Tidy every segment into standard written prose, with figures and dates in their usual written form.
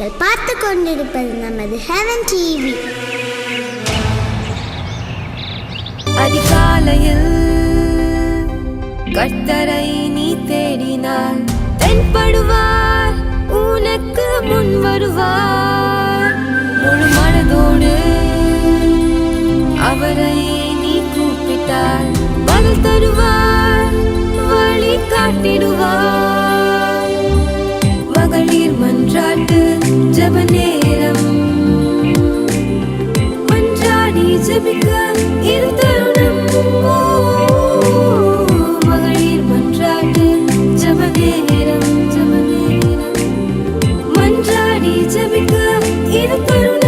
நீங்கள் பார்த்து கொண்டிருப்பது நமது ஹெவன் டிவி. அதிகாலையில் கர்த்தரை நீ தேடினால் தென்படுவார், உனக்கு முன் வருவார். முழு மனதோடு அவரை நீ கூப்பிட்டால் பதில் தருவார், வழி காட்டிடுவார். மகளிர் மன்றாட்டு ஜெப நேரம், மன்றாடி ஜெபிக்க இது தருணம். மகளிர் மன்றாட்டு ஜெப நேரம், மன்றாடி ஜெபிக்க இது தருணம்.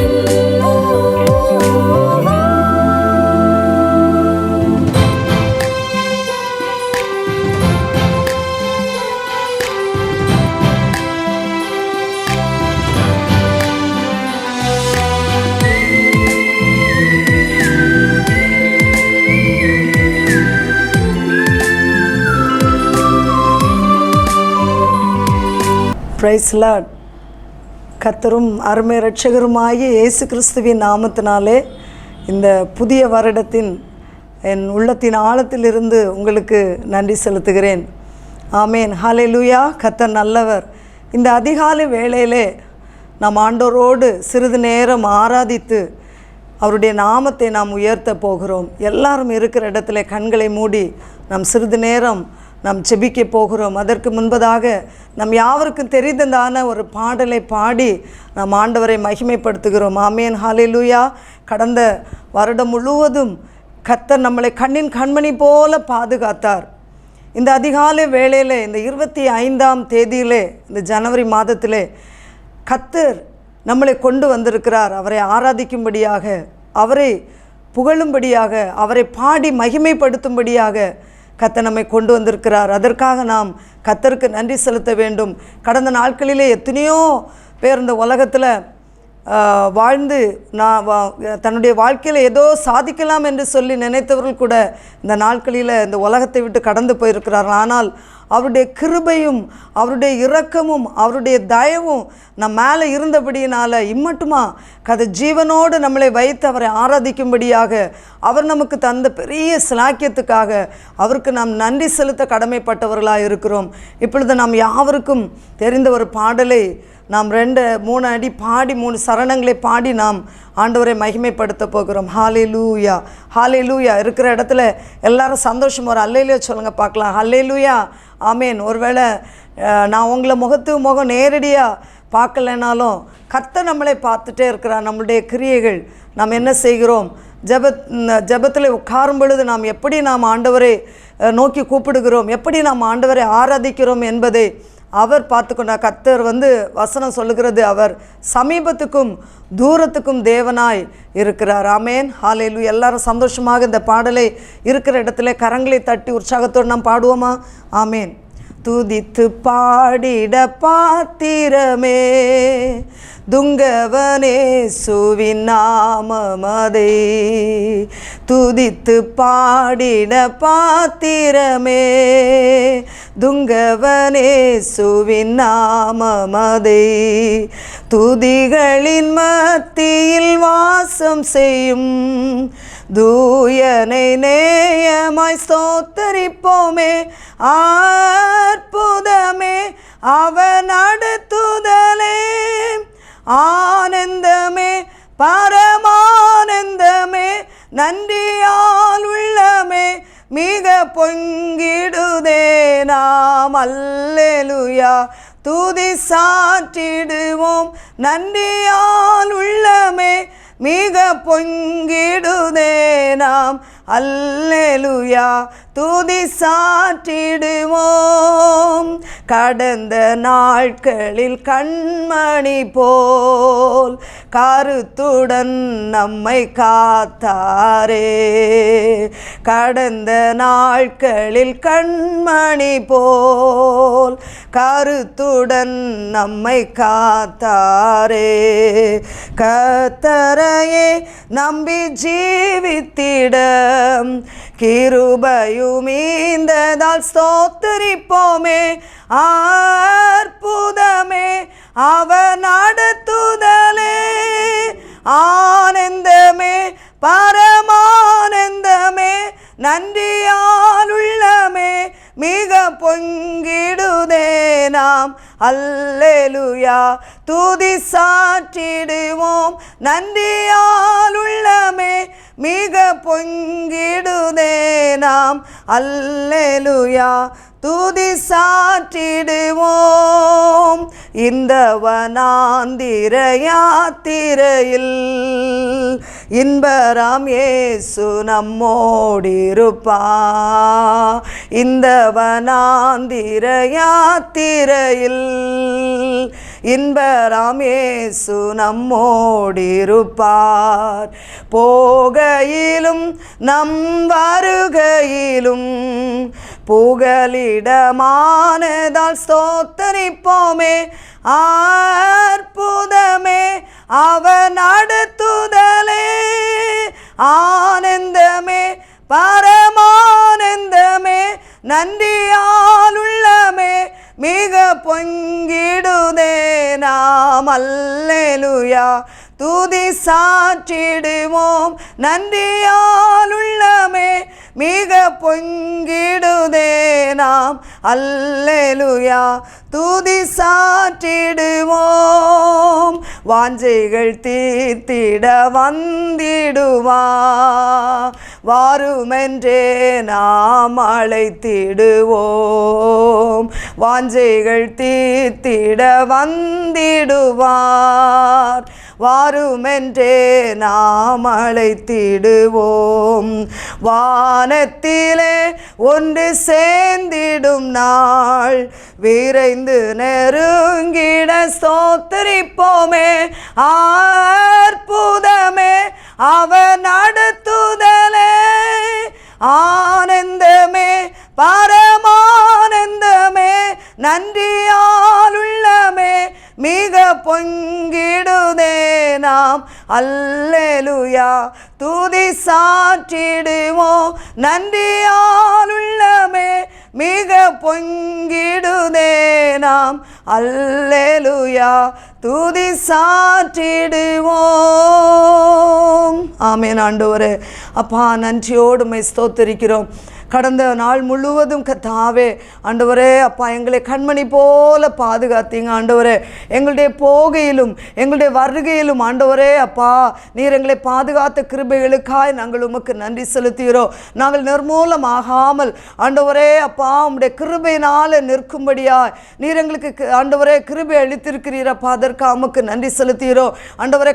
Praise Lord. கர்த்தரும் அருமை இரட்சகருமாகிய இயேசு கிறிஸ்துவின் நாமத்தினாலே இந்த புதிய வருடத்தின் என் உள்ளத்தின் ஆழத்திலிருந்து உங்களுக்கு நன்றி செலுத்துகிறேன். ஆமேன். ஹல்லேலூயா. கர்த்தர் நல்லவர். இந்த அதிகாலை வேளையிலே நாம் ஆண்டவரோடு சிறிது நேரம் ஆராதித்து அவருடைய நாமத்தை நாம் உயர்த்த போகிறோம். எல்லாரும் இருக்கிற இடத்துல கண்களை மூடி நாம் சிறிது நேரம் நாம் ஜெபிக்க போகிறோம். அதற்கு முன்பதாக நம் யாவருக்கும் தெரிந்ததான ஒரு பாடலை பாடி நாம் ஆண்டவரை மகிமைப்படுத்துகிறோம். ஆமேன். ஹல்லேலூயா. கடந்த வருடம் முழுவதும் கர்த்தர் நம்மளை கண்ணின் கண்மணி போல பாதுகாத்தார். இந்த அதிகாலை வேளையில் இந்த 25ஆம் தேதியிலே, இந்த ஜனவரி மாதத்திலே கர்த்தர் நம்மளை கொண்டு வந்திருக்கிறார். அவரை ஆராதிக்கும்படியாக, அவரை புகழும்படியாக, அவரை பாடி மகிமைப்படுத்தும்படியாக கர்த்தர் நம்மை கொண்டு வந்திருக்கிறார். அதற்காக நாம் கர்த்தருக்கு நன்றி செலுத்த வேண்டும். கடந்த நாட்களிலே எத்தனையோ பேர் இந்த உலகத்தில் வாழ்ந்து தன்னுடைய வாழ்க்கையில் ஏதோ சாதிக்கலாம் என்று சொல்லி நினைத்தவர்கள் கூட இந்த நாட்களில் இந்த உலகத்தை விட்டு கடந்து போயிருக்கிறார்கள். ஆனால் அவருடைய கிருபையும் அவருடைய இரக்கமும் அவருடைய தயவும் நம் மேலே இருந்தபடியினால் இம்மட்டுமா ஜீவனோடு நம்மளை வைத்து அவரை ஆராதிக்கும்படியாக அவர் நமக்கு தந்த பெரிய சிலாக்கியத்துக்காக அவருக்கு நாம் நன்றி செலுத்த கடமைப்பட்டவர்களாக இருக்கிறோம். இப்பொழுது நாம் யாவருக்கும் தெரிந்த ஒரு பாடலை நாம் 2-3 அடி பாடி 3 சரணங்களை பாடி நாம் ஆண்டவரை மகிமைப்படுத்த போகிறோம். ஹல்லேலூயா, ஹல்லேலூயா. இருக்கிற இடத்துல எல்லாரும் சந்தோஷம் ஒரு அல்லேலூயா சொல்லுங்கள் பார்க்கலாம். ஹல்லேலூயா. ஆமேன். ஒருவேளை நான் உங்களை முகத்துக்கு முகம் நேரடியாக பார்க்கலைனாலும் கர்த்தர் நம்மளை பார்த்துட்டே இருக்கிறார். நம்மளுடைய கிரியைகள் நாம் என்ன செய்கிறோம், ஜெபத்தில் உட்காரும் பொழுது நாம் எப்படி நாம் ஆண்டவரை நோக்கி கூப்பிடுகிறோம், எப்படி நாம் ஆண்டவரை ஆராதிக்கிறோம் என்பதை அவர் பார்த்துக்கொண்டார். கர்த்தர் வசனம் சொல்லுகிறது, அவர் சமீபத்துக்கும் தூரத்துக்கும் தேவனாய் இருக்கிறார். ஆமேன். ஹல்லேலூயா. எல்லாரும் சந்தோஷமாக இந்த பாடலை இருக்கிற இடத்துல கரங்களை தட்டி உற்சாகத்தோடு நாம் பாடுவோமா? ஆமேன். துதித்து பாடிட பாத்திரமே துங்கவனேசுவின் நாமமதே, துதித்து பாடிட பாத்திரமே துங்கவனேசுவின் நாமமதே, துதிகளின் மத்தியில் வாசம் செய்யும் தூயனை நேயமாய் ஸ்தோத்தரிப்போமே. அற்புதமே அவன் நடத்துதலே, ஆனந்தமே பரமானந்தமே, நன்றியால் உள்ளமே மிக பொங்கிடுதே நாம். அல்லேலூயா. துதி சாற்றிடுவோம், நன்றியால் உள்ளமே மிக பொங்கிடுதே நாம். அல்லேலூயா. துதி சாற்றிடுவோம். கடந்த நாட்களில் கண்மணி போல் கருத்துடன் நம்மை காத்தாரே, கடந்த நாட்களில் கண்மணி போல் கருத்துடன் நம்மை காத்தாரே, கர்த்தரையே நம்பி ஜீவித்திட கிருபையும் ஈந்ததால் ஸ்தோத்திரிப்போமே. அற்புதமே அவர் நடத்துதலே ஆனந்தமே பரமானந்தமே நன்றியால் உள்ளமே மிக பொங்கிடுதே நாம் அல்லேலூயா துதி சாற்றிடுவோம் நன்றியால் உள்ளமே மிக பொங்கிடுதே நாம் அல்லேலூயா துதி சாற்றிடுவோம். இந்த வனாந்திர யாத்திரையில் இன்பராம் இயேசு நம்மோடிருப்பா. இந்த வனாந்திர யாத்திரையில் இன்பராம் இயேசு நம்மோடிருப்பார். போகையிலும் நம் வருகையிலும் புகலிடமானதால் ஸ்தோத்தரிப்போமே. அற்புதமே அவர் நடத்துதலே ஆனந்தமே பரமானந்தமே நன்றியால் உள்ளமே மிக பொங்கிடுதே நாம் அல்லேலூயா துதி சாற்றிடுவோம் நன்றியால் உள்ளமே மிக பொங்கிடுதே நாம் அல்லேலூயா துதி சாற்றிடுவோம். வாஞ்சைகள் தீர்த்திட வந்திடுவா வாருமென்றே நாம் அழைத்திடுவோம். வாஞ்சைகள் தீர்த்திட வந்திடுவார் வாருமென்றே நாம் அழைத்திடுவோம். வானத்திலே ஒன்று சேர்ந்திடும் நாள் விரைந்து நெருங்கிட ஸ்தோத்திரிப்போமே. அற்புதமே அவர் நடத்துதலே ஆனந்தமே பரமானந்தமே நன்றியால் உள்ளமே மிக பொங்கிடுதே நாம் அல்லேலூயா துதி சாற்றிடுவோம் நன்றியால் உள்ளமே மிக பொங்கிடுதே நாம் அல்லேலூயா துதி சாற்றிடுவோம். ஆமென். ஆண்டவரே அப்பா நன்றியோடு உம்மை ஸ்தோத்திரிக்கிறோம். கடந்த நாள் முழுவதும் கர்த்தாவே ஆண்டவரே அப்பா எங்களை கண்மணி போல பாதுகாத்தீங்க ஆண்டவரே. எங்களுடைய போகையிலும் எங்களுடைய வருகையிலும் ஆண்டவரே அப்பா நீர் எங்களை பாதுகாத்த கிருபைகளுக்காய் நாங்கள் உமக்கு நன்றி செலுத்துகிறோம். நாங்கள் நிர்மூலமாகாமல் ஆண்டவரே அப்பா உம்முடைய கிருபையினால் நிற்கும்படியாய் நீர் எங்களுக்கு ஆண்டவரே கிருபை அளித்திருக்கிறீரப்பா. அதற்கு உமக்கு நன்றி செலுத்துகிறோம் ஆண்டவரே.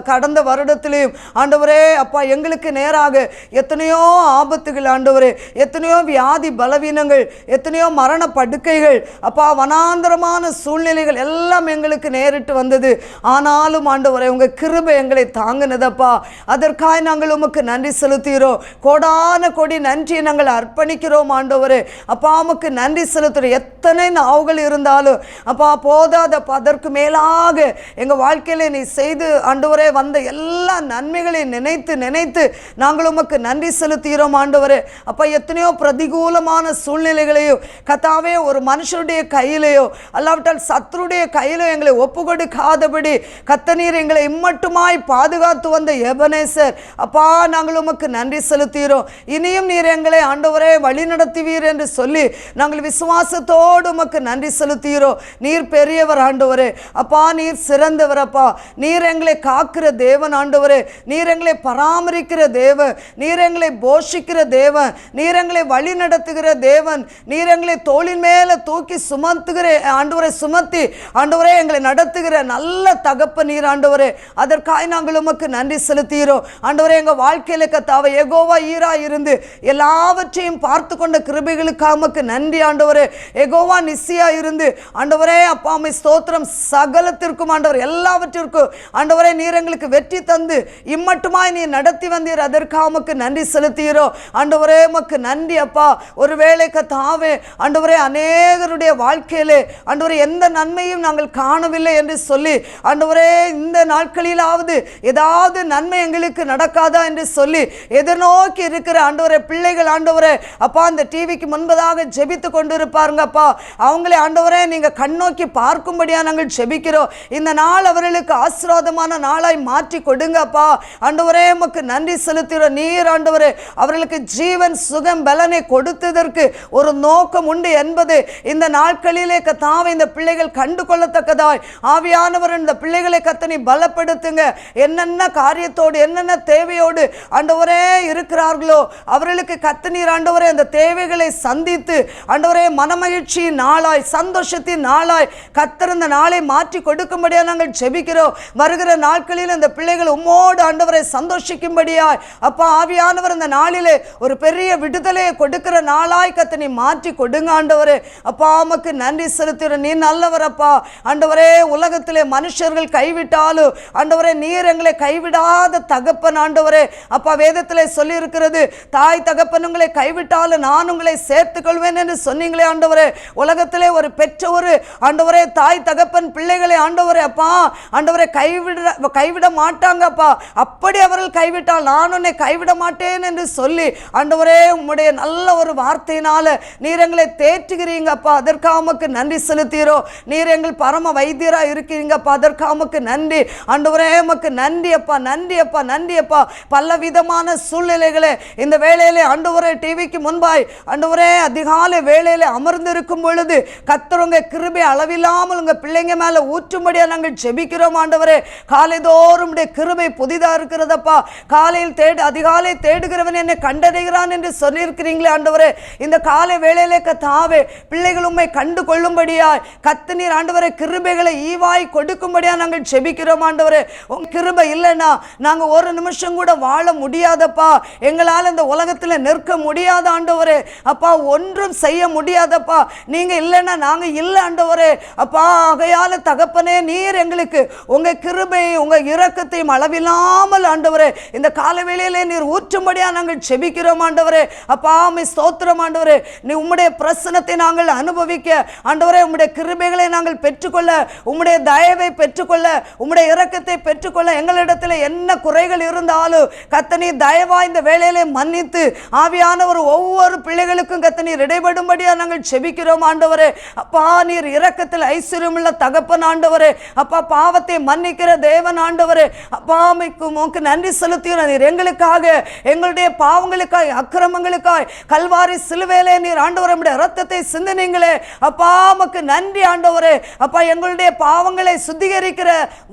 கடந்த வருடத்திலையும் ஆண்டவரே அப்பா எங்களுக்கு நேராக எத்தனையோ ஆபத்துகள் ஆண்டவரே, எத்தனையோ வியாதி பலவீனங்கள், எத்தனையோ மரண படுக்கைகள் அப்பா வனாந்தரமான சூழ்நிலைகள் எல்லாம் எங்களுக்கு நேரிட்டு வந்தது. ஆனாலும் ஆண்டவரே உங்கள் கிருபை எங்களை தாங்கினதப்பா. அதற்காக நாங்கள் உமக்கு நன்றி செலுத்துகிறோம். கோடான கோடி நன்றியை நாங்கள் அர்ப்பணிக்கிறோம் ஆண்டவரே. அப்பா உமக்கு நன்றி செலுத்துகிறோம். எத்தனை நாவுகள் இருந்தாலும் அப்பா போதாதப்பா. அதற்கு மேலாக எங்கள் வாழ்க்கையில நீ செய்து ஆண்டவரே வந்த எல்லா நன்மைகளையும் நினைத்து நினைத்து நாங்கள் உமக்கு நன்றி செலுத்துகிறோம் ஆண்டவரே. அப்பா எத்தனையோ பிரதிகூலமான சூழ்நிலைகளையோ கர்த்தாவே ஒரு மனுஷனுடைய கையிலையோ அல்லாவிட்டால் சத்துருடைய கையிலோ எங்களை ஒப்பு கொடுக்காதபடி கர்த்தர் எங்களை இம்மட்டுமாய் பாதுகாத்து வந்த எபனேசர் அப்பா நாங்கள் உமக்கு நன்றி செலுத்துகிறோம். இனியும் நீர் எங்களை ஆண்டவரே வழி நடத்துவீர் என்று சொல்லி நாங்கள் விசுவாசத்தோடு உமக்கு நன்றி செலுத்துகிறோம். நீர் பெரியவர் ஆண்டவரே. அப்பா நீர் சிறந்தவர் அப்பா. நீர் எங்களை காக்கிற தேவன் ஆண்டவரே. நீர் எங்களை பராமரிக்கிற தேவன். நீர் எங்களை போஷிக்கிற தேவன். நீர் எங்களை வழி நடத்துகிற தேவன். நீர் எங்களை தோளின் மேல தூக்கி சுமத்துகிற ஆண்டவரை சுமத்தி ஆண்டவரே எங்களை நடத்துகிற நல்ல தகப்ப நீர் ஆண்டவரே. அதற்காக நாங்கள் உமக்கு நன்றி செலுத்துகிறோம் ஆண்டவரே. எங்கள் வாழ்க்கையில கர்த்தாவே யெகோவா ஈரா இருந்து எல்லாவற்றையும் பார்த்து கொண்ட கிருபைகளுக்காக உமக்கு நன்றி ஆண்டவரே. யெகோவா நிசியா இருந்து ஆண்டவரே அப்பா உம்மை ஸ்தோத்திரம். சகலத்திற்கும் ஆண்டவர் எல்லாவற்றிற்கும் ஆண்டவரே நீர் எங்களுக்கு வெற்றி தந்து இம்மட்டுமாய் நீர் நடத்தி வந்தீர். அதற்காக உமக்கு நன்றி செலுத்துகிறோம் ஆண்டவரே. உமக்கு உமக்கு நன்றி அப்பா. ஒருவேளை கர்த்தாவே ஆண்டவரே அநேகருடைய வாழ்க்கையிலே ஆண்டவரே எந்த நன்மையும் நாங்கள் காணவில்லை என்று சொல்லி ஆண்டவரே இந்த நாட்களிலாவது ஏதாவது நன்மை எங்களுக்கு நடக்காதா என்று சொல்லி எதிர்நோக்கி இருக்கிற ஆண்டவரே பிள்ளைகள் ஆண்டவரே அப்பா அந்த டிவிக்கு முன்பதாக ஜெபித்து கொண்டு இருப்பாருங்கப்பா. அவங்களே ஆண்டவரே நீங்க கண்ணோக்கி பார்க்கும்படியா நாங்கள் ஜெபிக்கிறோம். இந்த நாள் அவர்களுக்கு ஆசீர்வாதமான நாளாய் மாற்றி கொடுங்கப்பா. ஆண்டவரே உமக்கு நன்றி செலுத்துகிறோம். நீர் ஆண்டவரே அவர்களுக்கு ஜீவன் சுகம் பலனை கொடுத்ததற்கு ஒரு நோக்கம் உண்டு என்பது இந்த நாட்களிலே கர்த்தாவே இந்த பிள்ளைகள் கண்டு கொள்ளத்தக்கதாய் ஆவியானவர் இந்த பிள்ளைகளை கர்த்தனை பலப்படுத்துங்க. என்னென்ன காரியத்தோடு என்னென்ன தேவையோடு ஆண்டவரே இருக்கிறார்களோ அவர்களுக்கு கர்த்தனீர் ஆண்டவரே அந்த தேவைகளை சந்தித்து ஆண்டவரே மனமகிழ்ச்சியின் நாளாய் சந்தோஷத்தின் நாளாய் கர்த்தர் இந்த நாளை மாற்றி கொடுக்கும்படியா நாங்கள் ஜெபிக்கிறோம். வருகிற நாட்களில் அந்த பிள்ளைகள் உம்மோடு ஆண்டவரை சந்தோஷிக்கும்படியாய் அப்பா ஆவியானவர் இந்த நாளிலே ஒரு பெரிய விடுதலையை கொடுக்கிற நாளாய் கர்த்தனை மாற்றி கொடுங்க ஆண்டவரே. அப்பா உமக்கு நன்றி செலுத்துகிறோம். நீ நல்லவர் அப்பா. ஆண்டவரே உலகத்திலே மனுஷர்கள் கைவிட்டாலும் ஆண்டவரே நீர் எங்களை கைவிடாத தகப்பன் ஆண்டவரே. அப்பா வேதத்திலே சொல்லி இருக்கிறது, தாய் தகப்பன் உங்களை கைவிட்டாலும் நான் உங்களை சேர்த்துக் கொள்வேன் என்று சொன்னீங்களே ஆண்டவரே. உலகத்திலே ஒரு பெற்ற ஒரு ஆண்டவரே தாய் தகப்பன் பிள்ளைகளை ஆண்டவரே அப்பா ஆண்டவரே கைவிட மாட்டாங்கப்பா. அப்படி அவர்கள் கைவிட்டால் நான் உன்னை கைவிட மாட்டேன் என்று சொல்லி ஆண்டவரே உம்முடைய நல்ல ஒரு வார்த்தையினால நீர் எங்களை தேற்றுகிறீங்கப்பா. அதற்காக உமக்கு நன்றி செலுத்துகிறோம். நீர் எங்கள் பரம வைத்தியராக இருக்கிறீங்கப்பா. அதற்காக உமக்கு நன்றி ஆண்டவரே. உமக்கு நன்றி அப்பா, நன்றி அப்பா, நன்றி அப்பா. பல விதமான சூழ்நிலைகளை இந்த வேளையிலே ஆண்டவரே டிவிக்கு முன்பாய் ஆண்டவரே அதிகாலை வேளையிலே அமர்ந்திருக்கும் பொழுது கர்த்தர் உங்க கிருபை அளவில்லாமல் உங்க பிள்ளைங்க மேல ஊற்றும்படியா நாங்கள் ஜெபிக்கிறோம் ஆண்டவரே. காலைதோறும் உடைய கிருபை புதிதா இருக்கிறதப்பா. காலையில் அதிகாலை தேடுகிறவன் என்னை கண்டடைகிறான் என்று சொல்லியிருக்கிறீங்களே ஆண்டவரே. இந்த காலை வேளையிலே கர்த்தாவே பிள்ளைகள் உம்மை கண்டு கொள்ளும்படியாய் கர்த்தர் ஆண்டவரே கிருபைகளை ஈவாய் கொடுக்கும்படியா நாங்கள் ஜெபிக்கிறோம் ஆண்டவரே. உங்க கிருபை இல்லைன்னா நாங்க ஒரு நிமிஷம் கூட வாழ முடியாதப்பா. எங்களால் இந்த உலகத்தில் நிற்க முடியாத ஆண்டவரே. அப்பா ஒன்றும் செய்ய முடியாதப்பா. நீங்க இல்லைன்னா நாங்க இல்லை ஆண்டவரே. அப்பா ஆகையால தகப்பனே நீர் எங்களுக்கு உங்க கிருபை உங்க இரக்கத்தையும் அளவில்லாமல் ஆண்டவரே இந்த காலவேளையிலே நீர் ஊற்றும்படியா நாங்கள் ஜெபிக்கிறோம் ஆண்டவரே. அப்பா உம்மை ஸ்தோத்திரம் ஆண்டவரே. நீ உம்முடைய பிரசன்னத்தை நாங்கள் அனுபவிக்க ஆண்டவரே உம்முடைய கிருபைகளை நாங்கள் பெற்றுக்கொள்ள உம்முடைய தயவை பெற்றுக்கொள்ள உம்முடைய இரக்கத்தை பெற்றுக்கொள்ள எங்களிடத்தில் என்ன குறைகள் இருந்தாலும் கர்த்தர் தயவா இந்த வேளையிலே மன்னித்து ஆவியானவர் ஒவ்வொரு பிள்ளைகளுக்கும் கர்த்தர் இடைபடும்படியா நாங்கள் ஜெபிக்கிறோம் ஆண்டவரே. அப்பா நீர் இரக்கத்தில் ஐஸ்வர்யமுள்ள தகப்பன் ஆண்டவரே. அப்பா பாவத்தை மன்னிக்கிற தேவன் ஆண்டவரே. அப்பா உமக்கு நன்றி செலுத்துகிறோம். நீர் எங்களுக்காக எங்களுடைய பாவங்களுக்காய் அக்கிரமங்களுக்காய் கல்வாரி சிலுவையிலே நீர் ஆண்டவரே உம்முடைய இரத்தத்தை சிந்தினீங்களே. அப்பா உமக்கு நன்றி ஆண்டவரே. அப்பா எங்களுடைய பாவங்களை சுத்திகரிக்கிற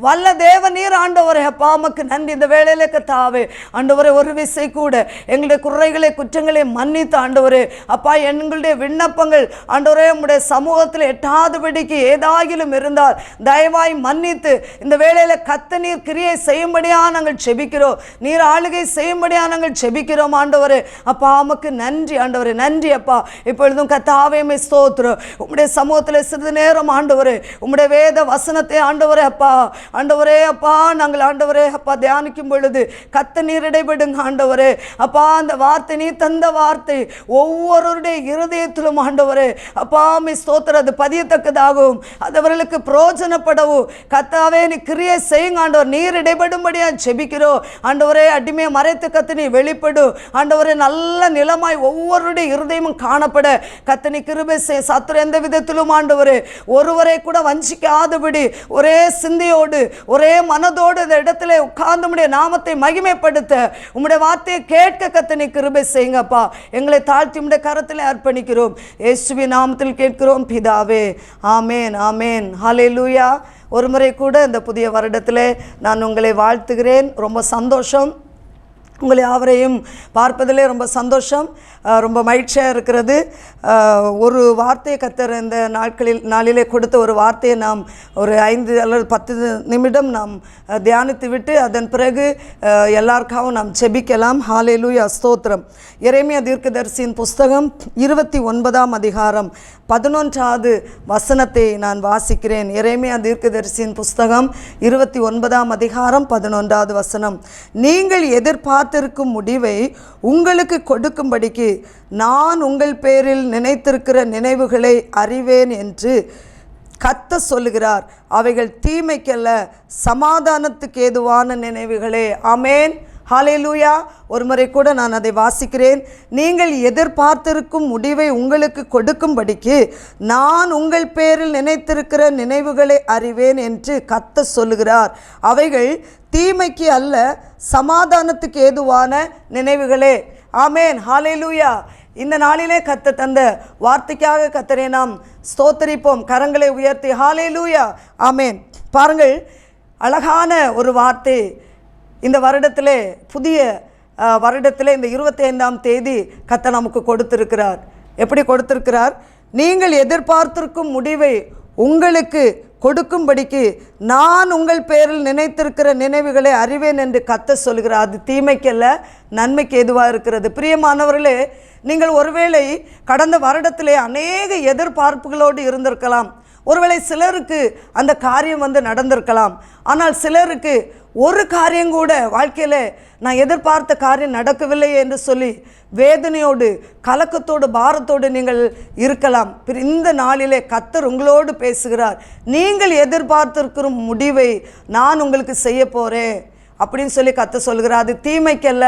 வல்ல தேவன் நீர் ஆண்டவரே. அப்பா உமக்கு நன்றி. இந்த வேளையிலே கர்த்தாவே ஆண்டவரே ஒரு விசை கூட எங்களுடைய குறைகளை குற்றங்களை மன்னித்து ஆண்டவரே அப்பா எங்களுடைய விண்ணப்பங்கள் ஆண்டவரே உம்முடைய சமூகத்தில் எட்டாதபடிக்கு ஏதாகிலும் இருந்தால் தயவாய் மன்னித்து இந்த வேளையில கர்த்தர் நீர் கிரியை செய்யும்படியா நாங்கள் ஜெபிக்கிறோம். நீர் ஆளுகை செய்யும்படியா நாங்கள் ஜெபிக்கிறோம் ஆண்டவரே. அப்பா உமக்கு நன்றி ஆண்டவரே. நன்றி அப்பா. இப்பொழுதும் கர்த்தாவே உம்மை ஸ்தோத்திரம். உம்முடைய சமூகத்தில் சிறிது நேரம் ஆண்டவரே உம்முடைய வேத வசனத்தை ஆண்டவரே அப்பா ஆண்டவரே அப்பா நாங்கள் ஆண்டவரே அப்பா தியானிக்கும் பொழுது கர்த்தர் நீர் இடைபடுங்க ஆண்டவரே. அப்பா அந்த வார்த்தை நீ தந்த வார்த்தை ஒவ்வொருடைய இருதயத்திலும் ஆண்டவரே அப்பா உம்மை ஸ்தோத்திரம் அது பதியத்தக்கதாகவும் அது அவர்களுக்கு பிரயோஜனப்படவும் கர்த்தாவே நீ கிரியை செய்யுங்க ஆண்டவர். நீர் இடைபடும்படியா ஜெபிக்கிறோம் ஆண்டவரே. அடிமையை மறைத்து கர்த்தர் நீ வெளிப்படும் ஆண்டவரே. நல்ல நிலமாய் ஒவ்வொருடைய இருதயமும் காணப்பட கர்த்தர் நீ கிருபை செய். சத்துரு எந்த விதத்திலும் ஆண்டவரே ஒருவரை கூட வஞ்சிக்காதபடி ஒரே சிந்தையோடு ஒரே மனதோடு இந்த இடத்துல உட்கார்ந்து உம்முடைய நாமத்தை மகிமைப்படுத்த உம்முடைய வார்த்தையை கேட்க கர்த்தர் நீ கிருபை செய்யுங்கப்பா. எங்களை தாழ்த்தி உம்முடைய கரத்தில் அர்ப்பணிக்கிறோம். இயேசுவின் நாமத்தில் கேட்கிறோம் பிதாவே. ஆமேன் ஆமேன். ஹல்லேலூயா. ஒரு முறை கூட இந்த புதிய வருடத்தில் நான் உங்களை வாழ்த்துகிறேன். ரொம்ப சந்தோஷம். உங்களை யாவரையும் பார்ப்பதிலே ரொம்ப சந்தோஷம். ரொம்ப மகிழ்ச்சியாக இருக்கிறது. ஒரு வார்த்தையை கர்த்தர் இந்த நாளிலே கொடுத்த ஒரு வார்த்தையை நாம் ஒரு 5 அல்லது 10 நிமிடம் நாம் தியானித்து விட்டு அதன் பிறகு எல்லாருக்காகவும் நாம் ஜெபிக்கலாம். ஹல்லேலூயா ஸ்தோத்திரம். எரேமியா தீர்க்கதரிசியின் புஸ்தகம் 29ஆம் அதிகாரம் 11வது வசனத்தை நான் வாசிக்கிறேன். எரேமியா தீர்க்கதரிசியின் புஸ்தகம் 29ஆம் அதிகாரம் 11வது வசனம். நீங்கள் எதிர்பார்த்து எதிர்பார்த்திருக்கும் முடிவை உங்களுக்கு கொடுக்கும்படிக்கு நான் உங்கள் பேரில் நினைத்திருக்கிற நினைவுகளை அறிவேன் என்று கர்த்தர் சொல்லுகிறார். அவைகள் தீமைக்கல்ல, சமாதானத்துக்கு ஏதுவான நினைவுகளே. ஆமேன், ஹல்லேலூயா. ஒரு முறை கூட நான் அதை வாசிக்கிறேன். நீங்கள் எதிர்பார்த்திருக்கும் முடிவை உங்களுக்கு கொடுக்கும்படிக்கு நான் உங்கள் பேரில் நினைத்திருக்கிற நினைவுகளை அறிவேன் என்று கர்த்தர் சொல்லுகிறார். அவைகள் தீமைக்கு அல்ல, சமாதானத்துக்கு ஏதுவான நினைவுகளே. ஆமேன், ஹல்லேலூயா. இந்த நாளிலே கர்த்தர் தந்த வார்த்தைக்காக கர்த்தரை நாம் ஸ்தோத்தரிப்போம். கரங்களை உயர்த்தி ஹல்லேலூயா, ஆமேன். பாருங்கள், அழகான ஒரு வார்த்தை இந்த வருடத்திலே, புதிய வருடத்திலே இந்த 25ஆம் தேதி கர்த்தர் நமக்கு கொடுத்திருக்கிறார். எப்படி கொடுத்திருக்கிறார்? நீங்கள் எதிர்பார்த்திருக்கும் முடிவை உங்களுக்கு கொடுக்கும்படிக்கு நான் உங்கள் பேரில் நினைத்திருக்கிற நினைவுகளை அறிவேன் என்று கர்த்தர் சொல்கிறார். அது தீமைக்கல்ல, நன்மைக்கு ஏதுவாக இருக்கிறது. பிரியமானவர்களே, நீங்கள் ஒருவேளை கடந்த வருடத்திலே அநேக எதிர்பார்ப்புகளோடு இருந்திருக்கலாம். ஒருவேளை சிலருக்கு அந்த காரியம் நடந்திருக்கலாம். ஆனால் சிலருக்கு ஒரு காரியம் கூட வாழ்க்கையில் நான் எதிர்பார்த்த காரியம் நடக்கவில்லை என்று சொல்லி வேதனையோடு, கலக்கத்தோடு, பாரத்தோடு நீங்கள் இருக்கலாம். இந்த நாளிலே கர்த்தர் உங்களோடு பேசுகிறார். நீங்கள் எதிர்பார்த்திருக்கிற முடிவை நான் உங்களுக்கு செய்ய போகிறேன் அப்படின்னு சொல்லி கர்த்தர் சொல்கிறார். அது தீமைக்கல்ல,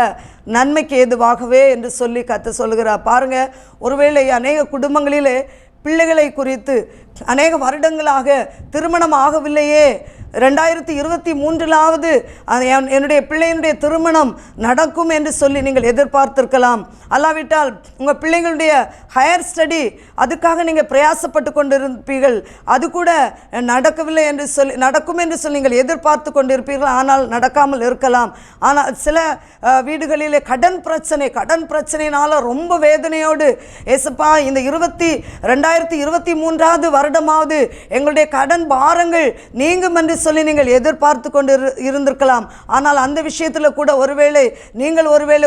நன்மைக்கு ஏதுவாகவே என்று சொல்லி கர்த்தர் சொல்கிறார். பாருங்கள், ஒருவேளை அநேக குடும்பங்களிலே பிள்ளைகளை குறித்து அநேக வருடங்களாக திருமணம் ஆகவில்லையே, 2023லாவது என்னுடைய பிள்ளையினுடைய திருமணம் நடக்கும் என்று சொல்லி நீங்கள் எதிர்பார்த்திருக்கலாம். அல்லாவிட்டால் உங்கள் பிள்ளைங்களுடைய ஹையர் ஸ்டடி, அதுக்காக நீங்கள் பிரயாசப்பட்டு கொண்டிருப்பீர்கள். அது கூட நடக்கவில்லை என்று சொல்லி, நடக்கும் என்று சொல்லி நீங்கள் எதிர்பார்த்து கொண்டிருப்பீர்கள். ஆனால் நடக்காமல் இருக்கலாம். ஆனால் சில வீடுகளிலே கடன் பிரச்சனையினால் ரொம்ப வேதனையோடு, ஏசப்பா இந்த 2023வது வருடமாவது எங்களுடைய கடன் பாரங்கள் நீங்கும் என்று சொல்லி நீங்கள் எதிர்பார்த்து கொண்டு இருந்திருக்கலாம். ஆனால் அந்த விஷயத்தில் கூட ஒருவேளை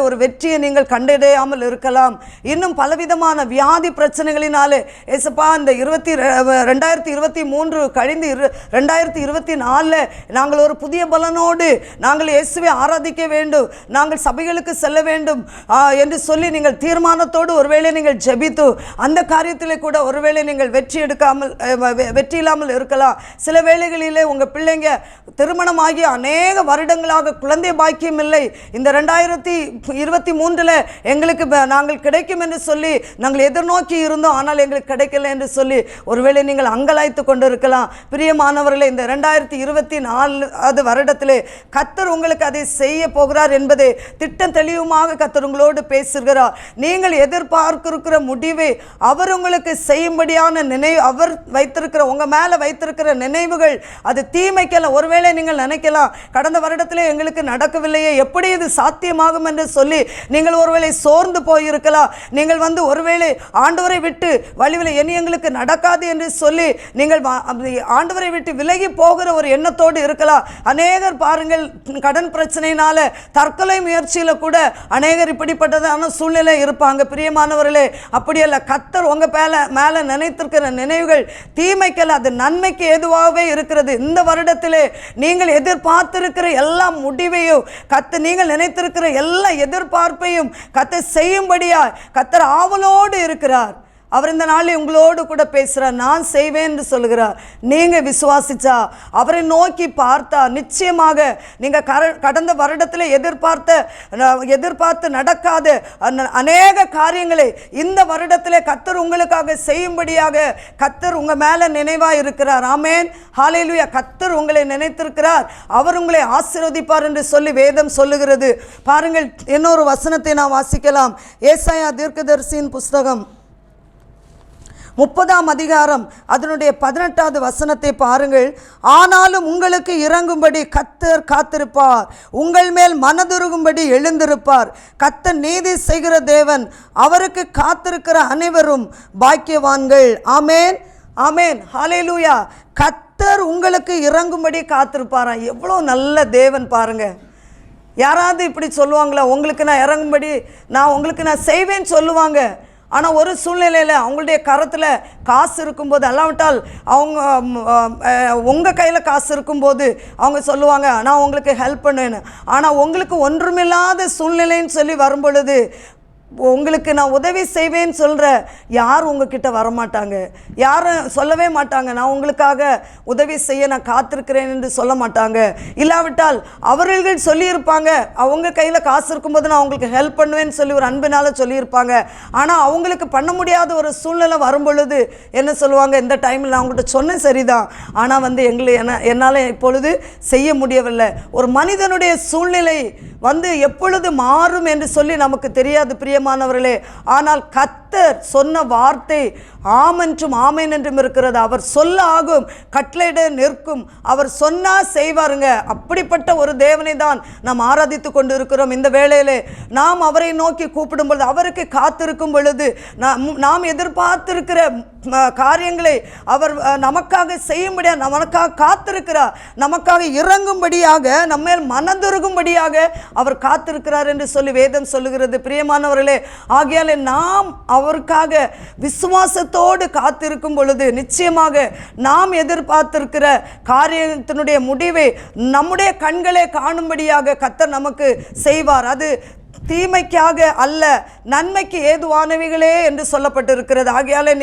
ஒரு வெற்றியை நீங்கள் கண்டடையாமல் இருக்கலாம். இன்னும் பலவிதமான வியாதி பிரச்சனைகளினாலே ஏசப்பா இந்த 2023 கழிந்து 2024 நாங்கள் ஒரு புதிய பலனோடு நாங்கள் இயேசுவை ஆராதிக்க வேண்டும், நாங்கள் சபைகளுக்கு செல்ல வேண்டும் என்று சொல்லி நீங்கள் தீர்மானத்தோடு ஒருவேளை நீங்கள் ஜெபித்து அந்த காரியத்தில் கூட ஒருவேளை நீங்கள் வெற்றி இல்லாமல் இருக்கலாம். சில வேளைகளிலே உங்கள் பிள்ளைங்க திருமணமாகி அநேக வருடங்களாக குழந்தை பாக்கியம் இல்லை, இந்த 2023 எங்களுக்கு நாங்கள் கிடைக்கும் என்று சொல்லி நாங்கள் எதிர்நோக்கி இருந்தோம், ஆனால் எங்களுக்கு கிடைக்கல என்று சொல்லி ஒருவேளை நீங்கள் அங்கலாய்த்து கொண்டு இருக்கலாம். பிரியமானவர்களே, இந்த 2024 வருடத்திலே கர்த்தர் உங்களுக்கு அதை செய்ய போகிறார் என்பதை திட்டம் தெளிவுமாக கர்த்தர் உங்களோடு பேசுகிறார். நீங்கள் எதிர்பார்க்கிற முடிவை அவர் உங்களுக்கு செய்யும்படியான நினைவு, அவர் வைத்திருக்கிற உங்க மேல வைத்திருக்கிற நினைவுகள் அது தீமைக்கல்ல. ஒருவேளை நீங்கள் நினைக்கலாம், கடந்த வருடத்திலே எங்களுக்கு நடக்கவில்லையே, எப்படி இது சாத்தியமாகும் என்று சொல்லி நீங்கள் ஒருவேளை சோர்ந்து போயிருக்கலாம். நீங்கள் ஒருவேளை ஆண்டவரை விட்டு வழிவில் இனி எங்களுக்கு நடக்காது என்று சொல்லி நீங்கள் ஆண்டவரை விட்டு விலகி போகிற ஒரு எண்ணத்தோடு இருக்கலாம். அநேகர் பாருங்கள், கடன் பிரச்சனையினால தற்கொலை முயற்சியில கூட அநேகர் இப்படிப்பட்டதான சூழ்நிலை இருப்பாங்க. பிரியமானவர்களே, அப்படியல்ல, கர்த்தர் உங்க மேல நினைத்திருக்கிற நினைவுகள் தீமைக்கல்ல, அது நன்மைக்கு ஏதுவாகவே இருக்கிறது. இந்த வருடத்திலே நீங்கள் எதிர்பார்த்திருக்கிற எல்லா முடிவையும் கர்த்தர், நீங்கள் நினைத்திருக்கிற எல்லா எதிர்பார்ப்பையும் கர்த்தர் செய்யும்படியா கர்த்தர் ஆவலோடு இருக்கிறார். அவர் இந்த நாளில் உங்களோடு கூட பேசுகிறார். நான் செய்வேன் என்று சொல்கிறார். நீங்கள் விசுவாசிச்சா, அவரை நோக்கி பார்த்தா, நிச்சயமாக நீங்கள் கடந்த வருடத்தில் எதிர்பார்த்து நடக்காத அநேக காரியங்களை இந்த வருடத்திலே கர்த்தர் உங்களுக்காக செய்யும்படியாக கர்த்தர் உங்கள் மேலே நினைவாக இருக்கிறார். ஆமேன், ஹல்லேலூயா. கர்த்தர் உங்களை நினைத்திருக்கிறார், அவர் உங்களை ஆசீர்வதிப்பார் என்று சொல்லி வேதம் சொல்லுகிறது. பாருங்கள், இன்னொரு வசனத்தை நான் வாசிக்கலாம். ஏசாயா தீர்க்கதரிசியின் புஸ்தகம் 30ஆம் அதிகாரம் அதனுடைய 18வது வசனத்தை பாருங்கள். ஆனாலும் உங்களுக்கு இறங்கும்படி கர்த்தர் காத்திருப்பார், உங்கள் மேல் மனதுருகும்படி எழுந்திருப்பார். கர்த்தர் நீதி செய்கிற தேவன், அவருக்கு காத்திருக்கிற அனைவரும் பாக்கியவான்கள். ஆமேன், ஆமேன், ஹல்லேலூயா. கர்த்தர் உங்களுக்கு இறங்கும்படி காத்திருப்பாராம். எவ்வளோ நல்ல தேவன் பாருங்க. யாராவது இப்படி சொல்லுவாங்களா? உங்களுக்கு நான் இறங்கும்படி, உங்களுக்கு நான் செய்வேன்னு சொல்லுவாங்க. ஆனால் ஒரு சூழ்நிலையில் அவங்களுடைய கரத்தில் காசு இருக்கும்போது, அல்லாவிட்டால் அவங்க உங்கள் கையில் காசு இருக்கும்போது அவங்க சொல்லுவாங்க நான் உங்களுக்கு ஹெல்ப் பண்ணுவேன்னு. ஆனால் உங்களுக்கு ஒன்றுமில்லாத சூழ்நிலைன்னு சொல்லி வரும்பொழுது உங்களுக்கு நான் உதவி செய்வேன்னு சொல்கிற யார் உங்ககிட்ட வரமாட்டாங்க, யாரும் சொல்லவே மாட்டாங்க நான் உங்களுக்காக உதவி செய்ய நான் காத்திருக்கிறேன் என்று சொல்ல மாட்டாங்க. இல்லாவிட்டால் அவர்கள் சொல்லியிருப்பாங்க அவங்க கையில் காசு இருக்கும்போது நான் உங்களுக்கு ஹெல்ப் பண்ணுவேன்னு சொல்லி ஒரு அன்பினால் சொல்லியிருப்பாங்க. ஆனால் அவங்களுக்கு பண்ண முடியாத ஒரு சூழ்நிலை வரும்பொழுது என்ன சொல்லுவாங்க, இந்த டைமில் நான் உங்கள்கிட்ட சொன்னேன் சரிதான், ஆனால் என்னால் இப்பொழுது செய்ய முடியவில்லை. ஒரு மனிதனுடைய சூழ்நிலை எப்பொழுது மாறும் என்று சொல்லி நமக்கு தெரியாது பிரியமானவர்களே. ஆனால் கர்த்தர் சொன்ன வார்த்தை ஆம் என்றும் ஆமேன் என்றும் இருக்கிறது. அவர் சொல்ல ஆகும், கட்டளையிட நிற்கும், அவர் சொன்னா செய்வாருங்க. அப்படிப்பட்ட ஒரு தேவனை தான் நாம் ஆராதித்து கொண்டு இருக்கிறோம். இந்த வேளையிலே நாம் அவரை நோக்கி கூப்பிடும் பொழுது, அவருக்கு காத்திருக்கும் பொழுது, நாம் எதிர்பார்த்திருக்கிற காரியங்களை அவர் நமக்காக செய்யும்படியாக, நமக்காக காத்திருக்கிறார், நமக்காக இறங்கும்படியாக, நம்ம மனதுருகும்படியாக அவர் காத்திருக்கிறார் என்று சொல்லி வேதம் சொல்லுகிறது பிரியமானவர்களே. ஆகையாலே நாம் அவருக்காக விசுவாசத்தோடு காத்திருக்கும் பொழுது நிச்சயமாக நாம் எதிர்பார்த்திருக்கிற காரியத்தினுடைய முடிவை நம்முடைய கண்களே காணும்படியாக கர்த்தர் நமக்கு செய்வார். அது தீமைக்காக அல்ல, நன்மைக்கு ஏதுவானவைகளே என்று சொல்லப்பட்டிருக்கிறது. ஆகையாலே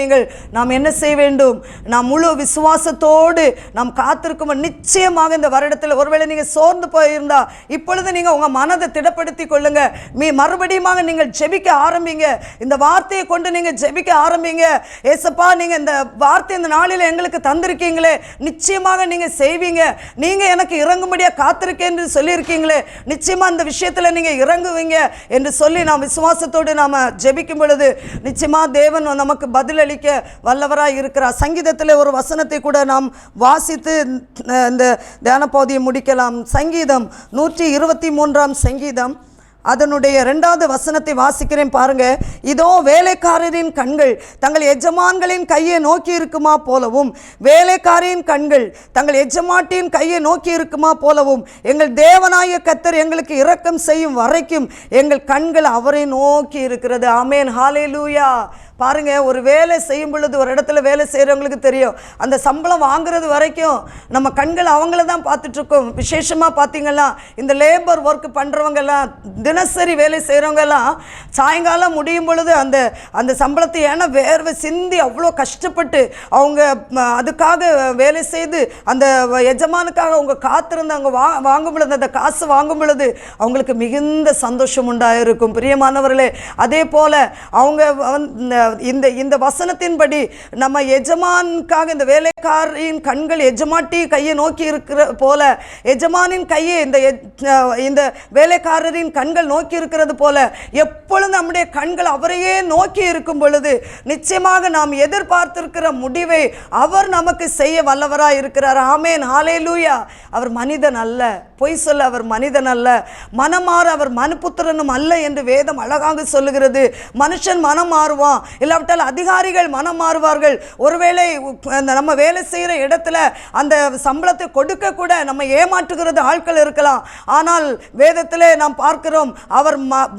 நாம் என்ன செய்ய வேண்டும், நாம் முழு விசுவாசத்தோடு நாம் காத்திருக்கும். நிச்சயமாக இந்த வருடத்தில் ஒருவேளை நீங்கள் சோர்ந்து போயிருந்தா இப்பொழுது நீங்கள் உங்கள் மனதை திடப்படுத்தி கொள்ளுங்க. மறுபடியும் நீங்கள் ஜெபிக்க ஆரம்பிங்க. இந்த வார்த்தையை கொண்டு நீங்கள் ஜெபிக்க ஆரம்பிங்க. ஏசப்பா, நீங்கள் இந்த வார்த்தை இந்த நாளில் எங்களுக்கு தந்திருக்கீங்களே, நிச்சயமாக நீங்கள் செய்வீங்க. நீங்கள் எனக்கு இறங்கும்படியாக காத்திருக்கேன் என்று சொல்லியிருக்கீங்களே, நிச்சயமாக இந்த விஷயத்தில் நீங்கள் இறங்குவீங்க என்று சொல்லி நாம் விசுவாசத்தோடு நாம் ஜெபிக்கும் பொழுது நிச்சயமாக தேவன் நமக்கு பதிலளிக்க வல்லவராய் இருக்கிறார். சங்கீதத்தில் ஒரு வசனத்தை கூட நாம் வாசித்து இந்த தியான பகுதியை முடிக்கலாம். சங்கீதம் 123 சங்கீதம் அதனுடைய 2வது வசனத்தை வாசிக்கிறேன் பாருங்க. இதோ வேலைக்காரரின் கண்கள் தங்கள் எஜமான்களின் கையை நோக்கி இருக்குமா போலவும், வேலைக்காரின் கண்கள் தங்கள் எஜமாட்டின் கையை நோக்கி இருக்குமா போலவும், எங்கள் தேவனாய கர்த்தர் எங்களுக்கு இரக்கம் செய்யும் வரைக்கும் எங்கள் கண்கள் அவரை நோக்கி இருக்கிறது. ஆமென், ஹல்லேலூயா. பாருங்க, ஒரு வேலை செய்யும் பொழுது, ஒரு இடத்துல வேலை செய்கிறவங்களுக்கு தெரியும், அந்த சம்பளம் வாங்குறது வரைக்கும் நம்ம கண்கள் அவங்கள தான் பார்த்துட்ருக்கோம். விசேஷமாக பார்த்தீங்கன்னா இந்த லேபர் ஒர்க் பண்ணுறவங்கெல்லாம், தினசரி வேலை செய்கிறவங்கெல்லாம் சாயங்காலம் முடியும் பொழுது அந்த சம்பளத்தை, ஏன்னா வேர்வை சிந்தி அவ்வளோ கஷ்டப்பட்டு அவங்க அதுக்காக வேலை செய்து அந்த எஜமானுக்காக அவங்க காத்திருந்து அவங்க வாங்கும் பொழுது, அந்த காசு வாங்கும் பொழுது அவங்களுக்கு மிகுந்த சந்தோஷம் உண்டாயிருக்கும் பிரியமானவர்களே. அதே போல் அவங்க இந்த வசனத்தின்படி நம்ம எஜமானுக்காக, இந்த வேலைக்காரின் கண்கள் எஜமாட்டி கையை நோக்கி இருக்கிற போல, எஜமானின் கையை இந்த வேலைக்காரரின் கண்கள் நோக்கி இருக்கிறது போல எப்பொழுது நம்முடைய கண்கள் அவரையே நோக்கி இருக்கும் பொழுது நிச்சயமாக நாம் எதிர்பார்த்திருக்கிற முடிவை அவர் நமக்கு செய்ய வல்லவராய் இருக்கிறார். ஆமென், ஹல்லேலூயா. அவர் மனிதன் அல்ல, பொய் சொல்ல அவர் மனிதன் அல்ல, மனமாற அவர் மனுபுத்திரனும் அல்ல என்று வேதம் அழகாக சொல்லுகிறது. மனுஷன் மனம் மாறுவான், இல்லாவிட்டால் அதிகாரிகள் மனம் மாறுவார்கள். ஒருவேளை நம்ம வேலை செய்கிற இடத்துல அந்த சம்பளத்தை கொடுக்க கூட நம்ம ஏமாற்றுகிறது ஆட்கள் இருக்கலாம். ஆனால் வேதத்தில் நாம் பார்க்கிறோம் அவர்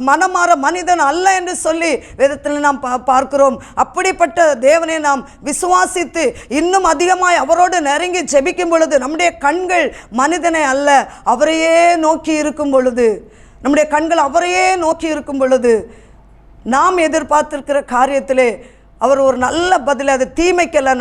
மனமாற மனிதன் அல்ல என்று சொல்லி வேதத்தில் நாம் பார்க்கிறோம். அப்படிப்பட்ட தேவனை நாம் விசுவாசித்து இன்னும் அதிகமாய் அவரோடு நெருங்கி ஜெபிக்கும் பொழுது நம்முடைய கண்கள் மனிதனை அல்ல அவரையே நோக்கி இருக்கும் பொழுது, நம்முடைய கண்கள் அவரையே நோக்கி இருக்கும் பொழுது நாம் எதிர்பார்த்திருக்கிற காரியத்திலே அவர் ஒரு நல்ல பதிலை, அது தீமைக்கல்ல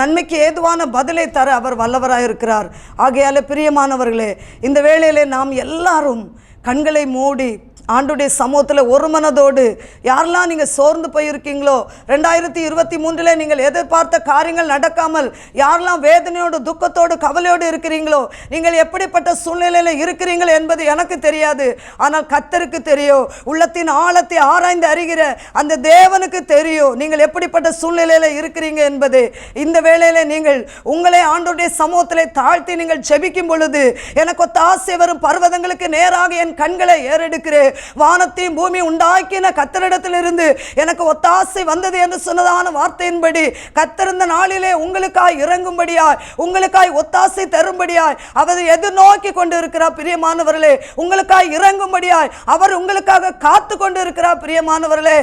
நன்மைக்கு ஏதுவான பதிலை தர அவர் வல்லவராக இருக்கிறார். ஆகையால பிரியமானவர்களே, இந்த வேளையிலே நாம் எல்லாரும் கண்களை மூடி ஆண்டுடைய சமூகத்தில் ஒரு மனதோடு, யாரெல்லாம் நீங்கள் சோர்ந்து போயிருக்கீங்களோ, 2023 நீங்கள் எதிர்பார்த்த காரியங்கள் நடக்காமல் யாரெல்லாம் வேதனையோடு துக்கத்தோடு கவலையோடு இருக்கிறீங்களோ, நீங்கள் எப்படிப்பட்ட சூழ்நிலையில் இருக்கிறீங்கள் என்பது எனக்கு தெரியாது, ஆனால் கர்த்தருக்கு தெரியும். உள்ளத்தின் ஆழத்தை ஆராய்ந்து அறிகிற அந்த தேவனுக்கு தெரியும் நீங்கள் எப்படிப்பட்ட சூழ்நிலையில் இருக்கிறீங்க என்பது. இந்த வேளையில் நீங்கள் உங்களை ஆண்டுடைய சமூகத்தில் தாழ்த்தி நீங்கள் ஜெபிக்கும் பொழுது, எனக்கு ஒத்தாசை வரும் பர்வதங்களுக்கு நேராக என் கண்களை ஏறெடுக்கிறேன், வானத்தையும் பூமி உண்டாக்கின கர்த்தரிடத்திலிருந்து எனக்கு ஒத்தாசை வந்தது என்று சொன்னதான வார்த்தையின்படி கர்த்தர் இந்த நாளிலே உங்களுக்காய் இறங்கும்படியாய், உங்களுக்காய் ஒத்தாசை தரும்படியாய் அவர் எதிர்நோக்கி கொண்டு இருக்கிறார். பிரியமானவர்களே, உங்களுக்காய் இறங்கும்படியாய் அவர் உங்களுக்காக காத்து கொண்டு இருக்கிறார். பிரியமானவர்களே,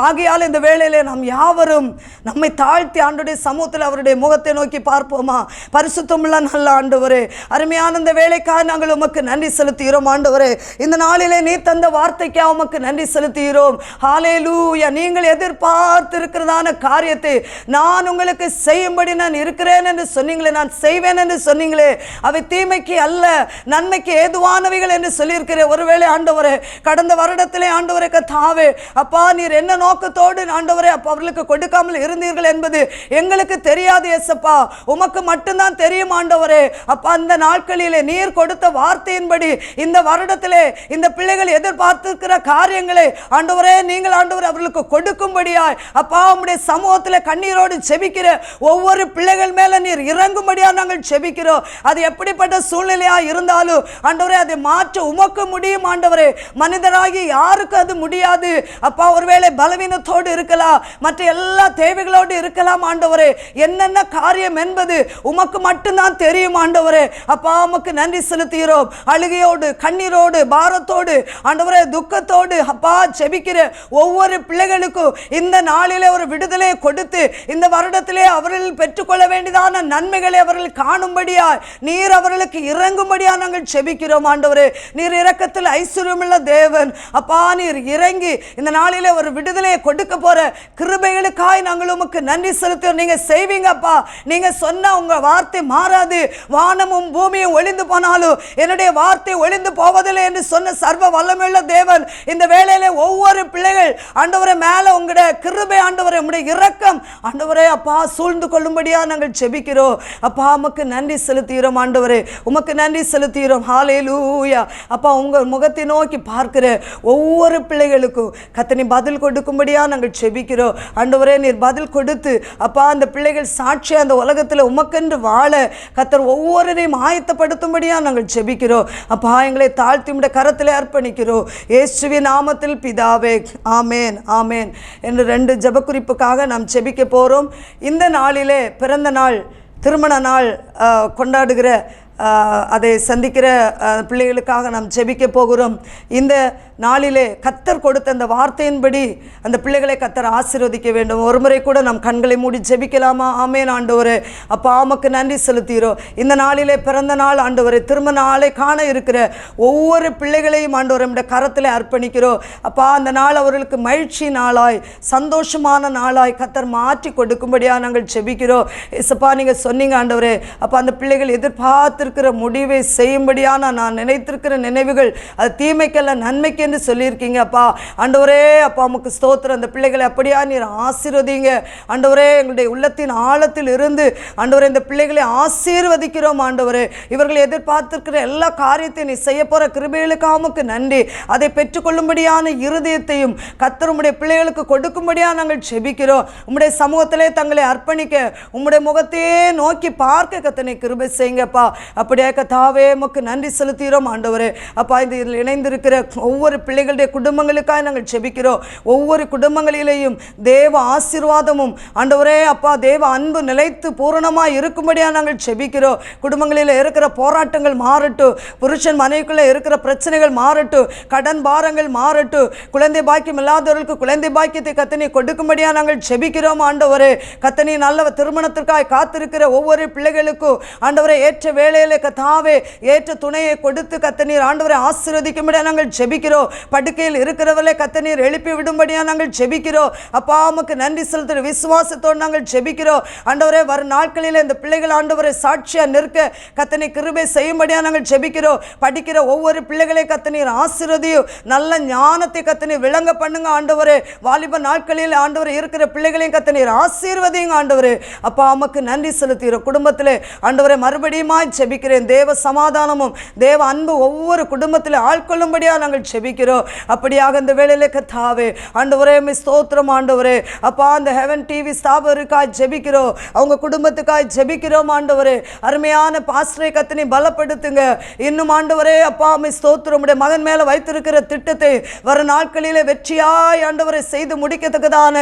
ஆகையால் இந்த வேளையிலே நாம் யாவரும் நம்மை தாழ்த்தி ஆண்டுடைய சமூகத்தில் அவருடைய முகத்தை நோக்கி பார்ப்போமா? பரிசுத்தமுள்ள நல்ல ஆண்டவரே, அருமையான இந்த வேலைக்காக நாங்கள் உமக்கு நன்றி செலுத்துகிறோம். ஆண்டவரே, இந்த நாளிலே நீ தந்த வார்த்தைக்காக உமக்கு நன்றி செலுத்துகிறோம். ஹல்லேலூயா. நீங்கள் எதிர்பார்த்து இருக்கிறதான காரியத்தை நான் உங்களுக்கு செய்யும்படி நான் இருக்கிறேன் என்று சொன்னீங்களே, நான் செய்வேன் என்று சொன்னீங்களே, அவை தீமைக்கு அல்ல நன்மைக்கு ஏதுவானவைகள் என்று சொல்லியிருக்கிறேன். ஒருவேளை ஆண்டவரே, கடந்த வருடத்திலே ஆண்டவரே கர்த்தாவே அப்பா, நீர் என்ன நோக்கத்தோடு ஆண்டவரே அப்பா அவர்களுக்கு கொடுக்காமல் இருந்தீர்கள் என்பது எங்களுக்கு தெரியாது ஏசப்பா, உமக்கு மட்டும்தான் தெரியும் ஆண்டவரே. அப்பா, அந்த நாட்களிலே நீர் கொடுத்த வார்த்தையின்படி இந்த வருடத்திலே இந்த பிள்ளைகள் எதிர்பார்த்திருக்கிற காரியங்களை ஆண்டவரே நீங்கள் ஆண்டவரே அவர்களுக்கு கொடுக்கும்படியாய் அப்பா உம்முடைய சமூகத்தில் கண்ணீரோடு செபிக்கிற ஒவ்வொரு பிள்ளைகள் மேல நீர் இறங்கும்படியாக நாங்கள் செபிக்கிறோம். அது எப்படிப்பட்ட சூழ்நிலையா இருந்தாலும் ஆண்டவரே அதை மாற்ற உமக்கு முடியும் ஆண்டவரே. மனிதராகி யாருக்கு அது முடியாது அப்பா. ஒருவேளை பலவீனத்தோடு இருக்கலாம், மற்ற எல்லா தேவைகளோடு இருக்கலாம் ஆண்டவரே. என்னென்ன காரியம் என்பது உமக்கு மட்டும்தான் தெரியும் ஆண்டவரே. அப்பா உமக்கு நன்றி செலுத்துகிறோம். அழுகையோடு கண்ணீரோடு பாரத்தோடு ஆண்டவரே துக்கத்தோடு அப்பா செபிக்கிற ஒவ்வொரு பிள்ளைகளுக்கும் இந்த நாளிலே ஒரு விடுதலை கொடுத்து இந்த வருடத்திலே அவர்கள் பெற்றுக்கொள்ள வேண்டியதான நன்மைகளை அவர்கள் காணும்படியாய் நீர் அவர்களுக்கு இறங்கும்படியா நாங்கள் செபிக்கிறோம் ஆண்டவரே. நீர் இரக்கத்தில் ஐஸ்வர்யமுள்ள தேவன் அப்பா. நீர் இறங்கி இந்த நாளிலே ஒரு விடுதலையை கொடுக்க போற கிருபைகளுக்காய் நாங்கள் உமக்கு நன்றி செலுத்துகிறோம். நீங்க செய்வீங்க அப்பா. நீங்க சொன்ன உங்க வார்த்தை மாறாது. வானமும் பூமியும் ஒளிந்து போனாலும் என்னுடைய வார்த்தை ஒளிந்து போவதில்லை என்று சொன்ன சர்வ வல்லமையுள்ள தேவன் இந்த வேளையிலே ஒவ்வொரு பிள்ளைகள் ஆண்டவரே மேல உங்களுடைய கிருபை ஆண்டவரே உங்களுடைய இரக்கம் ஆண்டவரே அப்பா சூழ்ந்து கொள்ளும்படியா நாங்கள் செபிக்கிறோம் அப்பா. உமக்கு நன்றி செலுத்துகிறோம் ஆண்டவரே, உமக்கு நன்றி செலுத்துகிறோம். ஹல்லேலூயா. அப்பா, உங்க முகத்தை நோக்கி பார்க்கிற ஒவ்வொரு பிள்ளைகளுக்கும் கர்த்தர் பதில் கொடுக்கும்படியா நாங்கள் செபிக்கிறோம் ஆண்டவரே. நீர் பதில் கொடுத்து அப்பா அந்த பிள்ளைகள் சாட்சி அந்த உலகத்தில் உமக்கென்று வாழ கர்த்தர் ஒவ்வொருவரையும் ஆயத்தப்படுத்தும்படியா நாங்கள் செபிக்கிறோம் அப்பா. எங்களை தாழ்த்தி உம்முடைய கரத்தில் அர்ப்பணிக்கிறோம் இயேசுவின் நாமத்தில் பிதாவே, ஆமேன் ஆமேன் என்று 2 ஜெப குறிப்புக்காக நாம் செபிக்க போகிறோம். இந்த நாளிலே பிறந்த நாள் திருமண நாள் கொண்டாடுகிற அதை சந்திக்கிற பிள்ளைகளுக்காக நாம் ஜெபிக்க போகிறோம். இந்த நாளிலே கர்த்தர் கொடுத்த அந்த வார்த்தையின்படி அந்த பிள்ளைகளை கர்த்தர் ஆசீர்வதிக்க வேண்டும். ஒரு முறை கூட நாம் கண்களை மூடி ஜெபிக்கலாமா? ஆமேன் ஆண்டவரே. அப்பா உமக்கு நன்றி செலுத்துகிறோம். இந்த நாளிலே பிறந்த நாள் ஆண்டவரே, திருமண நாளை காண இருக்கிற ஒவ்வொரு பிள்ளைகளையும் ஆண்டவரே நம்முடைய கரத்தில் அர்ப்பணிக்கிறோம் அப்பா. அந்த நாள் அவர்களுக்கு மகிழ்ச்சி நாளாய் சந்தோஷமான நாளாய் கர்த்தர் மாற்றி கொடுக்கும்படியாக நாங்கள் ஜெபிக்கிறோம் இயேசுப்பா. நீங்கள் சொன்னீங்க ஆண்டவரே அப்பா அந்த பிள்ளைகள் எதிர்பார்த்திருக்கிற முடிவை செய்யும்படியான நான் நினைத்திருக்கிற நினைவுகள் அது தீமைக்கல்ல நன்மைக்கு என்று சொல்லியிருக்கீங்க அப்பா. ஆண்டவரே அப்பா உமக்கு ஸ்தோத்திரம். அந்த பிள்ளைகளை அப்படியா நீர் ஆசீர்வதிங்க ஆண்டவரே. எங்களுடைய உள்ளத்தின் ஆழத்தில் இருந்து ஆண்டவரே இந்த பிள்ளைகளை ஆசீர்வதிக்கிறோம் ஆண்டவரே. இவர்கள் எதிர்பார்த்திருக்கிற எல்லா காரியத்தையும் நீ செய்ய போற கிருபைகளுக்காக உமக்கு நன்றி. அதை பெற்றுக்கொள்ளும்படியான இருதயத்தையும் கர்த்தர் உம்முடைய பிள்ளைகளுக்கு கொடுக்கும்படியாக நாங்கள் செபிக்கிறோம். உம்முடைய சமூகத்திலே தங்களை அர்ப்பணிக்க உம்முடைய முகத்தையே நோக்கி பார்க்க கர்த்தனை கிருபை செய்யுங்கப்பா. அப்படியே கர்த்தாவே உமக்கு நன்றி செலுத்துகிறோம் ஆண்டவரே. அப்பா இதில் இணைந்திருக்கிற ஒவ்வொரு பிள்ளைகளுடைய குடும்பங்களுக்காக நாங்கள் செபிக்கிறோம். ஒவ்வொரு குடும்பங்களிலேயும் தேவ ஆசீர்வாதமும் ஆண்டவரே அப்பா தேவ அன்பு நிலைத்து பூரணமாக இருக்கும்படியாக நாங்கள் செபிக்கிறோம். குடும்பங்களில் இருக்கிற போராட்டங்கள் மாறட்டும், புருஷன் மனைவிக்குள்ளே இருக்கிற பிரச்சனைகள் மாறட்டும், கடன் பாரங்கள் மாறட்டும், குழந்தை பாக்கியம் இல்லாதவர்களுக்கு குழந்தை பாக்கியத்தை கர்த்தனை கொடுக்கும்படியாக நாங்கள் செபிக்கிறோம் ஆண்டவரே. கர்த்தனை நல்ல திருமணத்திற்காக காத்திருக்கிற ஒவ்வொரு பிள்ளைகளுக்கும் ஆண்டவரே ஏற்ற வேளையிலே கர்த்தாவே ஏற்ற துணையை கொடுத்து கர்த்தனீர் ஆண்டவரை ஆசீர்வதிக்கும்படியாக நாங்கள் செபிக்கிறோம். படுக்கையில் இருக்கிறவர்களை கர்த்தனீர் எழுப்பி விடும்படியாக நாங்கள் செபிக்கிறோம் அப்பா. உமக்கு நன்றி செலுத்துகிற விசுவாசத்தோடு நாங்கள் செபிக்கிறோம் ஆண்டவரே. வரும் நாட்களில் இந்த பிள்ளைகள் ஆண்டவரை சாட்சியா நிற்க கர்த்தனை கிருபை செய்யும்படியாக நாங்கள் செபிக்கிறோம். படிக்கிற ஒவ்வொரு பிள்ளைகளை கர்த்தனீர் ஆசீர்வதியும், நல்ல ஞானத்தை கர்த்தனீர் விளங்க பண்ணுங்க ஆண்டவரே. வாலிப நாட்களில் ஆண்டவரை இருக்கிற பிள்ளைகளையும் கர்த்தனீர் ஆசீர்வதிங்க ஆண்டவரே. அப்பா உமக்கு நன்றி செலுத்துகிறோம். குடும்பத்திலே ஆண்டவரை மறுபடியும் செபிக்கிறேன். தேவ சமாதானமும் தேவ அன்பு ஒவ்வொரு குடும்பத்தில் ஆட்கொள்ளும்படியா நாங்கள் செபிக்கிறோம். அப்படியாக இந்த வேளையிலே கர்த்தாவே ஆண்டவரே ஸ்தோத்திரம் ஆண்டவரே. அப்பா அந்த ஹெவன் டிவி ஸ்தாபகருக்காய் ஜெபிக்கிறோம், அவங்க குடும்பத்துக்காய் ஜெபிக்கிறோம் ஆண்டவரே. அருமையான பாஸ்டரை கர்த்தனை பலப்படுத்துங்க. இன்னும் ஆண்டவரே அப்பா ஸ்தோத்திரம் உடைய மகன் மேல வைத்திருக்கிற திட்டத்தை வர நாட்களிலே வெற்றியாய் ஆண்டவரை செய்து முடிக்கத்தக்கதான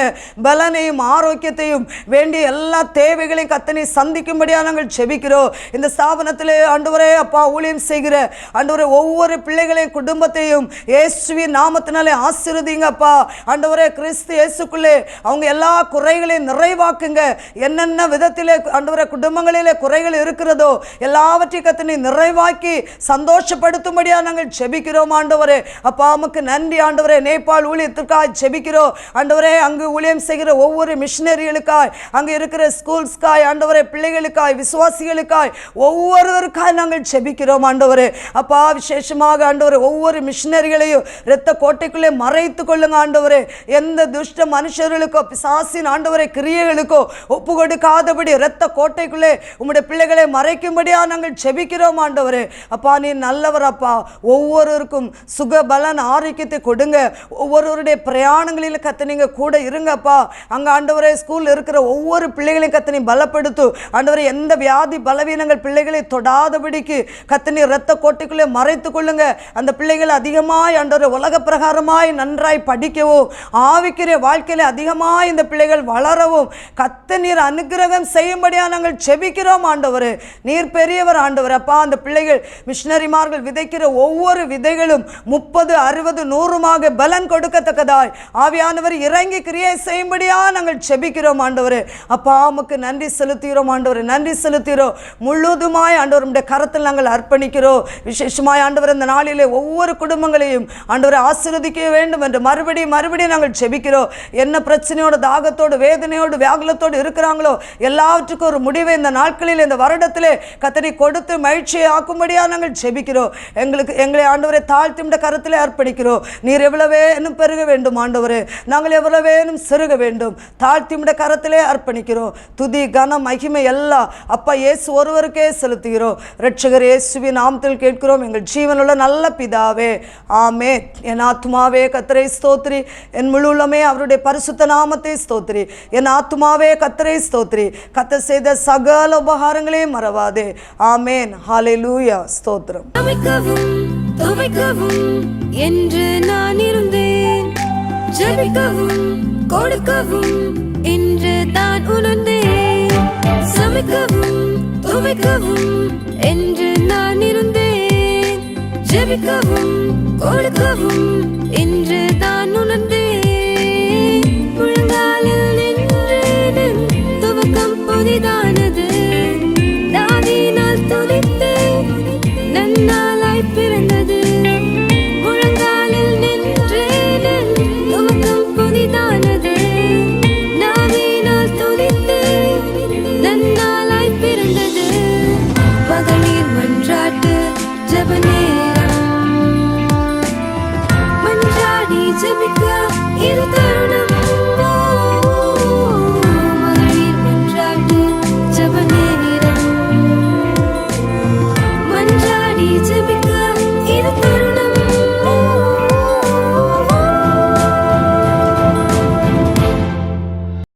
பலனையும் ஆரோக்கியத்தையும் வேண்டிய எல்லா தேவைகளையும் கர்த்தனை சந்திக்கும்படியா நாங்கள் ஜெபிக்கிறோம். இந்த ஸ்தாபனத்திலே ஆண்டவரே அப்பா ஊழியம் செய்கிற ஆண்டவரே ஒவ்வொரு பிள்ளைகளையும் குடும்பத்தையும் இயேசுவின் நாமத்தினாலே ஆசீர்வதிங்க அப்பா. ஆண்டவரே கிறிஸ்து இயேசுக்குள்ளே அவங்க எல்லா குறைகளையும் நிறைவாக்குங்க. என்னென்ன விதத்திலே ஆண்டவரே குடும்பங்களிலே குறைகள் இருக்கிறதோ எல்லாவற்றையும் கர்த்தனை நிறைவாக்கி சந்தோஷப்படுத்தும்படியா நாங்கள் ஜெபிக்கிறோம் ஆண்டவரே. அப்பா உமக்கு நன்றி ஆண்டவரே. நேபாள் ஊழியத்திற்காக ஜெபிக்கிறோம் ஆண்டவரே. அங்கு ஊழியம் செய்கிற ஒவ்வொரு மிஷனரிகளுக்காய், அங்கு இருக்கிற ஸ்கூல்ஸ்காய் ஆண்டவரே, பிள்ளைகளுக்காய், விசுவாசிகளுக்காய், ஒவ்வொருவருக்காய் நாங்கள் ஜெபிக்கிறோம் ஆண்டவரே. அப்பா விசேஷமாக ஆண்டவரே ஒவ்வொரு மிஷனரிகளையும் இரத்த கோட்டைக்குள்ளே மறைத்து கொள்ளுங்க ஆண்டவரே. எந்த துஷ்ட மனுஷர்களுக்கோ பிசாசின் ஆண்டவரே கிரியைகளுக்கோ ஒப்பு கொடுக்காதபடி இரத்த கோட்டைக்குள்ளே உம்முடைய பிள்ளைகளை மறைக்கும்படியா நாங்கள் ஜெபிக்கிறோம் ஆண்டவரே. அப்பா நீ நல்லவர் அப்பா. ஒவ்வொருவருக்கும் சுக பலன் ஆரோக்கியத்தை கொடுங்க. ஒவ்வொருவருடைய பிரயாணங்களில் கர்த்தனை கூட இருங்கப்பா. அங்கே ஆண்டவரே ஸ்கூலில் இருக்கிற ஒவ்வொரு பிள்ளைகளையும் கர்த்தனை பலப்படுத்து ஆண்டவரே. எந்த வியாதி பலவீனங்கள் பிள்ளைகளை தொடாதபடிக்கு கர்த்தனை இரத்த கோட்டைக்குள்ளே மறைத்து கொள்ளுங்க. அந்த பிள்ளைகள் அதிகமாய் ஆண்டவரே உலக பிரகாரமாய் நன்றாய் படிக்கவும் ஆவிக்கிற வாழ்க்கையில அதிகமாய் இந்த பிள்ளைகள் வளரவும் கர்த்தர் அனுக்கிரகம் செய்யும்படியா நாங்கள் ஜெபிக்கிறோம் ஆண்டவரே. நீர் பெரியவர் ஆண்டவர் அப்பா. அந்த பிள்ளைகள் மிஷனரிமார்கள் விதைக்கிற ஒவ்வொரு விதைகளும் 30, 60, 100 பலன் கொடுக்கத்தக்கதாய் ஆவியானவர் இறங்கி கிரியை செய்யும்படியா நாங்கள் ஜெபிக்கிறோம் ஆண்டவரே. அப்பா உமக்கு நன்றி செலுத்துகிறோம் ஆண்டவரே. நன்றி செலுத்துகிறோம். முழுதுமாய் ஆண்டவர் உம்முடைய கரத்தில் நாங்கள் அர்ப்பணிக்கிறோம். விசேஷமாய் ஆண்டவர் இந்த நாளிலே ஒவ்வொரு குடும்பங்களையும் ஆண்டவரை ஆசீர்வதிக்க வேண்டும் என்று மறுபடியும் நாங்கள் ஜெபிக்கிறோம். என்ன பிரச்சனையோடு தாகத்தோடு வேதனையோடு வியாகுலத்தோடு இருக்கிறாங்களோ எல்லாவற்றுக்கும் ஒரு முடிவை இந்த நாட்களில் இந்த வருடத்திலே கர்த்தரை கொடுத்து மகிழ்ச்சியை ஆக்கும்படியா நாங்கள் ஜெபிக்கிறோம். எங்களை ஆண்டவரை தாழ்த்தி உம்முடைய கரத்திலே அர்ப்பணிக்கிறோம். நீர் எவ்வளவேனும் பெருக வேண்டும் ஆண்டவரே, நாங்கள் எவ்வளவேனும் செருக வேண்டும். தாழ்த்தி உம்முடைய கரத்திலே அர்ப்பணிக்கிறோம். துதி கனம் மகிமை எல்லாம் அப்பா இயேசு ஒருவருக்கே செலுத்துகிறோம். இரட்சகர் இயேசுவின் நாமத்தில் கேட்கிறோம் எங்கள் ஜீவனுள்ள நல்ல பிதாவே, ஆமென். என் ஆத்துமாவே கர்த்தரை ஸ்தோத்திரி, என் முழு உள்ளமே அவருடைய பரிசுத்த நாமத்தை ஸ்தோத்திரி. என் ஆத்துமாவே கர்த்தரை ஸ்தோத்திரி, கர்த்தர் செய்த சகல உபகாரங்களையும் மறவாதே. ஆமென். ஹல்லேலூயா. ஸ்தோத்திரம். துவைக்கவும் என்று நான் இருந்தேன், ஜெபிக்கவும் கொடுக்கவும் என்று தான் உணர்ந்தேன். சமைக்கவும் துவைக்கவும் என்று நான் இருந்தேன், ஜெபிக்கவும் கொடுக்கவும் என்று தான் உணர்ந்தேன். முழங்காலில் நின்றேன், துவக்கம் புதிதானது. தாவினால் துதித்தேன், நன்னாளாய் பிறந்தது. முழங்காலில் நின்றேன், துவக்கம் புதிதானது. நாவினால் துதித்தேன், நன்னாளாய் பிறந்தது. மகளிர் மன்றாட்டு ஜெப நேரம், மன்றாடி ஜெபிக்க இது தருணம்.